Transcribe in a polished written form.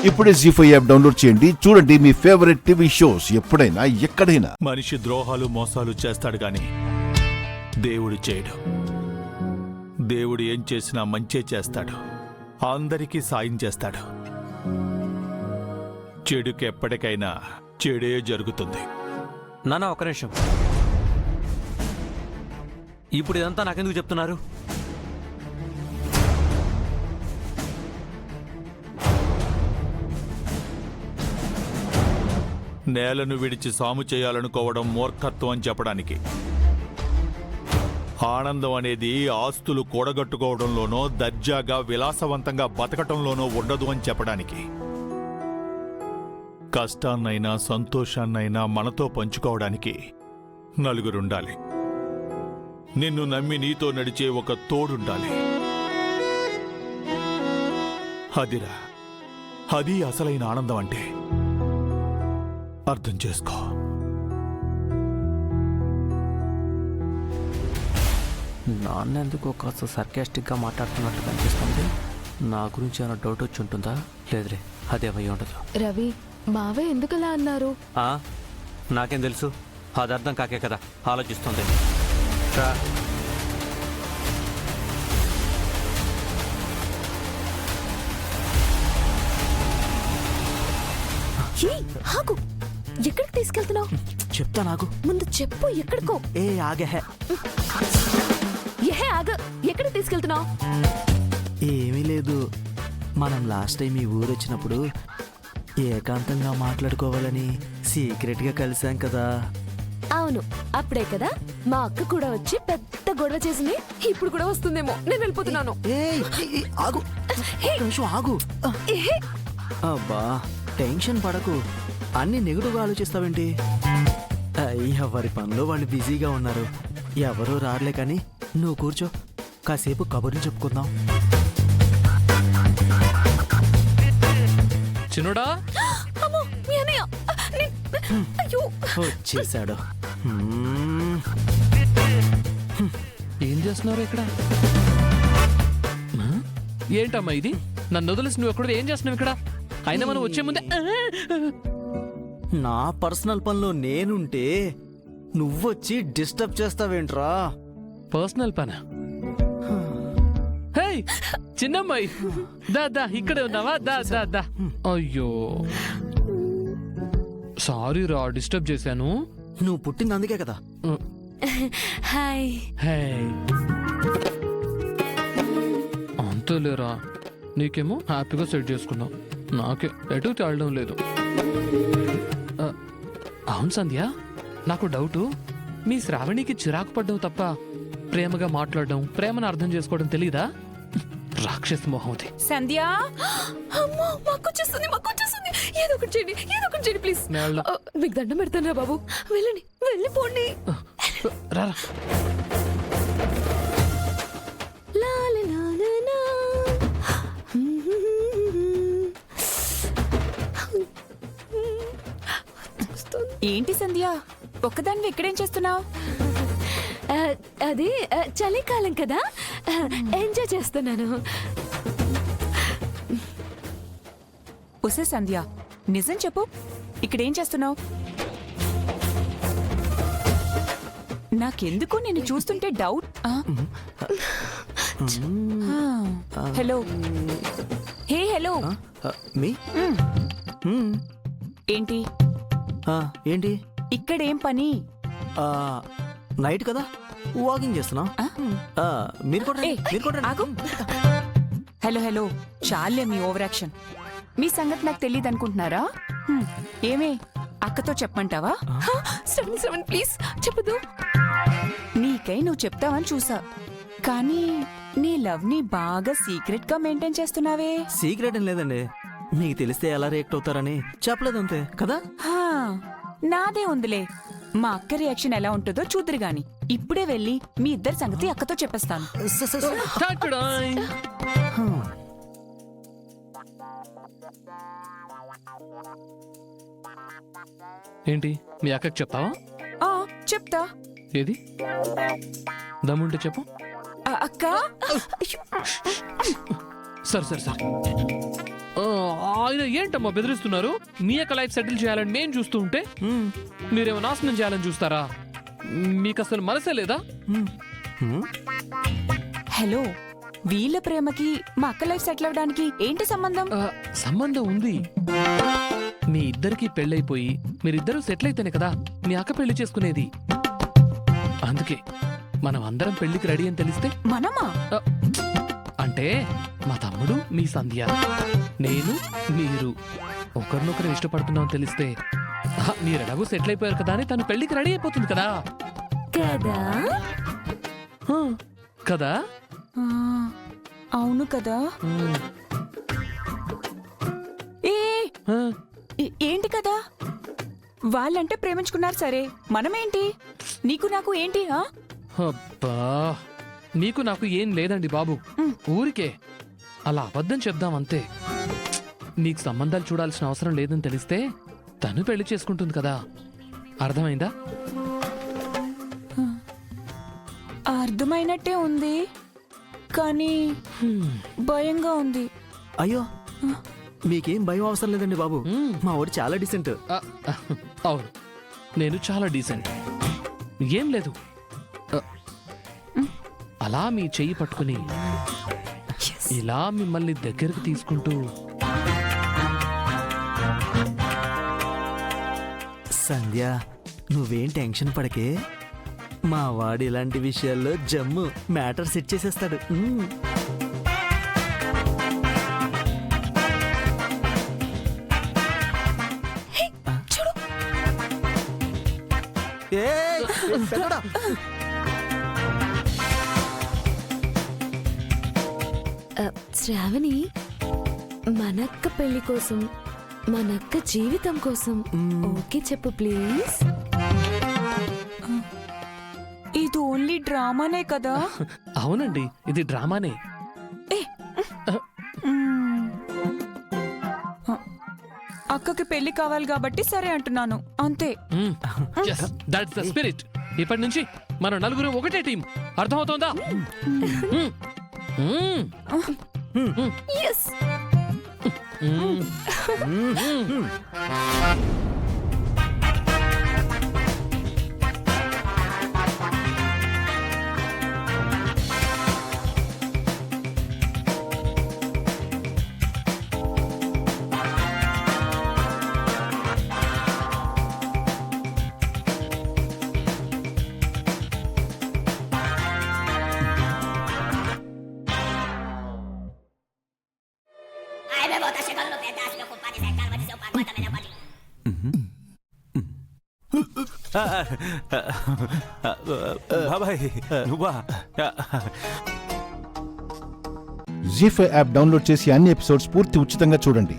ఇప్పుడే జీ5 app download చేయండి. చూడండి మీ ఫేవరెట్ టీవీ షోస్ ఎప్పుడైనా ఎక్కడైనా. మనిషి ద్రోహాలు మోసాలు చేస్తాడు గాని దేవుడు చేయడు. దేవుడు ఏం చేసినా మంచే చేస్తాడు. అందరికీ సాయం చేస్తాడు. చెడుకి ఎప్పటికైనా చెడే జరుగుతుంది. నాన్న ఒక నిమిషం. ఇప్పుడు ఇదంతా నాకెందుకు చెప్తున్నారు? నేలను విడిచి సాము చేయాలనుకోవడం మూర్ఖత్వం అని చెప్పడానికి. ఆనందం అనేది ఆస్తులు కూడగట్టుకోవడంలోనో దర్జాగా విలాసవంతంగా బతకటంలోనో ఉండదు అని చెప్పడానికి. కష్టాన్నైనా సంతోషాన్నైనా మనతో పంచుకోవడానికి నలుగురుండాలి. నిన్ను నమ్మి నీతో నడిచే ఒక తోడుండాలి. అదిరా, అది అసలైన ఆనందం అంటే. అర్థం చేసుకో. నాన్న ఎందుకో కాస్త సర్కాస్టిక్గా మాట్లాడుతున్నట్టు కనిపిస్తుంది. నా గురించి ఏమైనా డౌట్ వచ్చి ఉంటుందా? లేదురే, అదేమై ఉండదు. రవి, మావే ఎందుకలా అన్నారు? నాకేం తెలుసు? అది అర్థం కాకే కదా ఆలోచిస్తుంది. రా. ఎక్కడికి తీసుకెళ్తున్నావు? చెప్తా నాకు. ముందు చెప్పు, ఎక్కడికో. ఆగే. ఆగ, ఎక్కడికి తీసుకెళ్తున్నావు? ఏమీ లేదు. మనం లాస్ట్ టైం ఈ ఊరు వచ్చినప్పుడు ఏకాంతంగా మాట్లాడుకోవాలని సీక్రెట్గా కలిసాం కదా. అవును, అప్పుడే కదా మా అక్క కూడా వచ్చి పెద్ద గొడవ చేసింది. ఇప్పుడు కూడా వస్తుందేమో. నేను వెళ్ళిపోతున్నాను. ఆగు, ఆగు. అబ్బా, టెన్షన్ పడకు. అన్ని నెగిటివ్గా ఆలోచిస్తావేంటి? ఎవరి పనిలో వాళ్ళు బిజీగా ఉన్నారు. ఎవరూ రారులే కానీ నువ్వు కూర్చో, కాసేపు కబుర్లు చెప్పుకుందాం. చిన్నోడా, వచ్చేసాడు. ఏం చేస్తున్నారు ఇక్కడ? ఏంటమ్మా ఇది? నన్ను వదిలేసి నువ్వు ఎక్కడ ఏం చేస్తున్నావు ఇక్కడ? అయినా మనం వచ్చే ముందే నా పర్సనల్ పనిలో నేనుంటే నువ్వొచ్చి డిస్టర్బ్ చేస్తావేంట్రా? పర్సనల్ పనా? హే చిన్నమ్మాయి, దా ఇక్కడే ఉన్నావా? దా. అయ్యో సారీ రా, డిస్టర్బ్ చేశాను. నువ్వు పుట్టింది అందుకే కదా. హాయ్. హే అంతేలేరా, నీకేమో హ్యాపీగా సెట్ చేసుకున్నావు. నాకే ఎటు తేలడం లేదు. అవును సంధ్య, నాకు డౌటు. మీ శ్రావణికి చిరాకు పడ్డం తప్ప ప్రేమగా మాట్లాడడం, ప్రేమను అర్థం చేసుకోవడం తెలీదా? రాక్షస మొహంది. సంధ్య, అమ్మో, మాకొచ్చేస్తుంది. ఏదో ఒకటి చేయండి ప్లీజ్. మీకు దండం పెడతాను రా బాబు. వెళ్ళిపోండి. రా. ఏంటి సంధ్య, ఒక్కదాన్ని ఇక్కడేం చేస్తున్నావు? అది చలికాలం కదా, ఎంజాయ్ చేస్తున్నాను. ఒసే సంధ్య, నిజం చెప్పు, ఇక్కడేం చేస్తున్నావు? నాకెందుకు నిన్ను చూస్తుంటే డౌట్. హలో. హలో. ఏంటి ఏంటి ఇక్కడేం పని? నైట్ కదా, వాకింగ్ చేస్తున్నా. హలో, చాలే మీ ఓవర్ యాక్షన్. మీ సంగతి నాకు తెలియదు అనుకుంటున్నారా? ఏమే, అక్కతో చెప్పమంటావా? శ్రవణ్ ప్లీజ్ చెప్పదు. నీకై నువ్వు చెప్తావని చూసా, కానీ నీ లవ్ ని బాగా సీక్రెట్ గా మెయింటైన్ చేస్తున్నావే. సీక్రెట్ ఏం లేదండి, మీకు తెలిస్తే ఎలా రియాక్ట్ అవుతారని చెప్పలేదంతే కదా. నాదే ఉందిలే. మా అక్క రియాక్షన్ ఎలా ఉంటుందో చూద్దరు గాని. ఇప్పుడే వెళ్ళి మీ ఇద్దరి సంగతి అక్కతో చెప్పేస్తాను. ఏంటి, మీ అక్కకి చెప్తావా? చెప్తా. ఏది దమ్ముంటే చెప్పు. అక్క సరే సరే సరే ఆయన ఏంటమ్మా బెదిరిస్తున్నారు? మీ యొక్క లైఫ్ సెటిల్ చేయాలని నేను చూస్తూ ఉంటే మీరేమో నాశనం చేయాలని చూస్తారా? మీకు అసలు మనసే లేదా? హలో, వీళ్ళ ప్రేమకి మా అక్క లైఫ్ సెటిల్ అవ్వడానికి ఏంటి సంబంధం? సంబంధం ఉంది. మీ ఇద్దరికి పెళ్ళైపోయి మీరిద్దరూ సెటిల్ అయితేనే కదా మీ అక్క పెళ్లి చేసుకునేది. అందుకే మనం అందరం పెళ్లికి రెడీ అని తెలిస్తే మనమా? అంటే మా తమ్ముడు, మీ సంధ్య, నేను, మీరు ఒకరినొకరు ఇష్టపడుతున్నాం తెలిస్తే మీరు ఎలాగో సెటిల్ అయిపోయారు కదా అని తను పెళ్లికి రెడీ అయిపోతుంది కదా. కదా హా, కదా? ఆ, అవును కదా. ఉమ్, ఏ ఆ, ఏంటి కదా? వాళ్ళంటే ప్రేమించుకున్నారు సరే, మనమేంటి? నీకు నాకు ఏంటి? అబ్బా నీకు నాకు ఏం లేదండి బాబు. ఊరికే అలా అబద్ధం చెప్దాం అంతే. నీకు సంబంధాలు చూడాల్సిన అవసరం లేదని తెలిస్తే తను పెళ్లి చేసుకుంటుంది కదా. అర్థమైందా? అర్థమైనట్టే ఉంది, కానీ భయంగా ఉంది. అయ్యో, మీకేం భయం అవసరం లేదండి బాబు. మా వాడు చాలా డీసెంట్. ఆ, అవును, నేను చాలా డీసెంట్. ఏం లేదు, అలా మీ చెయ్యి పట్టుకుని ఇలా మిమ్మల్ని దగ్గరికి తీసుకుంటూ సంధ్య, నువ్వేం టెన్షన్ పడకే. మా వాడు ఇలాంటి విషయాల్లో జమ్ము మ్యాటర్ సెట్ చేసేస్తాడు. చూడు. పెద్దోడా. శ్రావణి, మనక్క పెళ్లి కోసం, మనక్క జీవితం కోసం ఓకే చెప్పు ప్లీజ్. ఇది ఓన్లీ డ్రామానే కదా? అవునండి, ఇది డ్రామానే. అక్కకి పెళ్లి కావాలి కాబట్టి సరే అంటున్నాను, అంతే. That's the spirit. ఇప్పటి నుంచి మనం నలుగురు ఒకటే టీం. అర్థమవుతోందా? Yes. బాబాయ్ నువ్వా? జీ5 యాప్ డౌన్లోడ్ చేసి అన్ని ఎపిసోడ్స్ పూర్తి ఉచితంగా చూడండి.